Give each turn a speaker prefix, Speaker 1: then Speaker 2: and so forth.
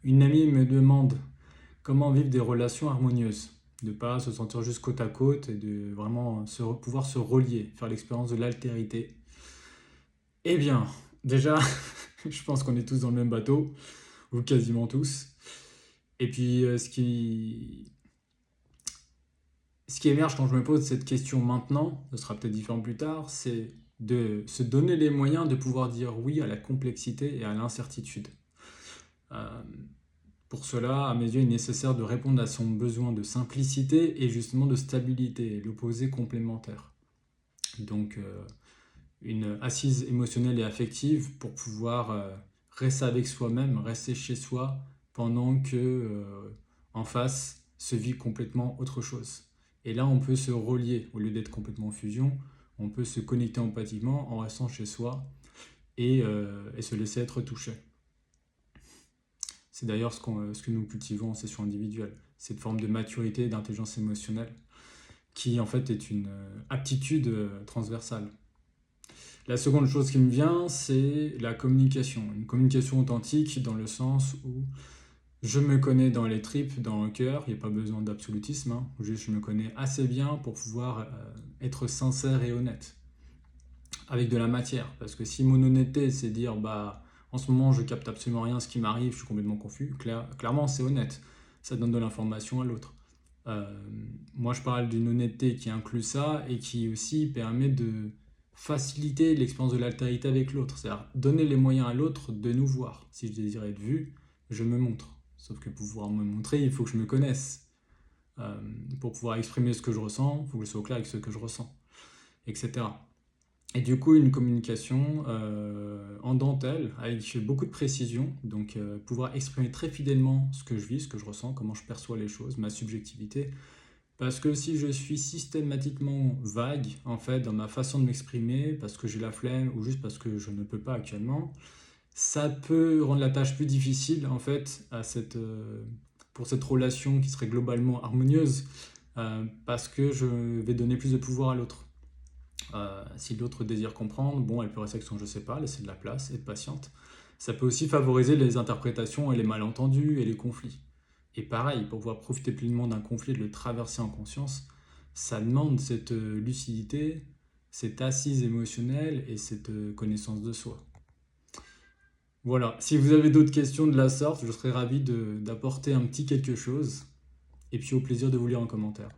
Speaker 1: Une amie me demande comment vivre des relations harmonieuses, de ne pas se sentir juste côte à côte et de vraiment pouvoir se relier, faire l'expérience de l'altérité. Eh bien, déjà, je pense qu'on est tous dans le même bateau, ou quasiment tous. Et puis, ce qui émerge quand je me pose cette question maintenant, ce sera peut-être différent plus tard, c'est de se donner les moyens de pouvoir dire oui à la complexité et à l'incertitude. Euh, Pour cela, à mes yeux, il est nécessaire de répondre à son besoin de simplicité et justement de stabilité, l'opposé complémentaire. Donc, une assise émotionnelle et affective pour pouvoir rester avec soi-même, rester chez soi, pendant que en face se vit complètement autre chose. Et là, on peut se relier, au lieu d'être complètement en fusion, on peut se connecter empathiquement en restant chez soi et se laisser être touché. C'est d'ailleurs ce que nous cultivons en session individuelle, cette forme de maturité et d'intelligence émotionnelle, qui en fait est une aptitude transversale. La seconde chose qui me vient, c'est la communication. Une communication authentique dans le sens où je me connais dans les tripes, dans le cœur, il n'y a pas besoin d'absolutisme, hein. Juste je me connais assez bien pour pouvoir être sincère et honnête, avec de la matière. Parce que si mon honnêteté, c'est dire, bah, en ce moment, je capte absolument rien, ce qui m'arrive, je suis complètement confus, clairement, c'est honnête. Ça donne de l'information à l'autre. Euh, Moi, je parle d'une honnêteté qui inclut ça et qui aussi permet de faciliter l'expérience de l'altérité avec l'autre. C'est-à-dire donner les moyens à l'autre de nous voir. Si je désire être vu, je me montre. Sauf que pour pouvoir me montrer, il faut que je me connaisse. Euh, pour pouvoir exprimer ce que je ressens, il faut que je sois au clair avec ce que je ressens, etc. Et du coup, une communication en dentelle, avec beaucoup de précision, donc pouvoir exprimer très fidèlement ce que je vis, ce que je ressens, comment je perçois les choses, ma subjectivité. Parce que si je suis systématiquement vague, en fait, dans ma façon de m'exprimer, parce que j'ai la flemme ou juste parce que je ne peux pas actuellement, ça peut rendre la tâche plus difficile, en fait, pour cette relation qui serait globalement harmonieuse, parce que je vais donner plus de pouvoir à l'autre. Si l'autre désire comprendre, bon, elle peut rester avec son je sais pas, laisser de la place, être patiente. Ça peut aussi favoriser les interprétations et les malentendus et les conflits. Et pareil, pour pouvoir profiter pleinement d'un conflit et de le traverser en conscience, ça demande cette lucidité, cette assise émotionnelle et cette connaissance de soi. Voilà, si vous avez d'autres questions de la sorte, je serais ravi d'apporter un petit quelque chose. Et puis au plaisir de vous lire en commentaire.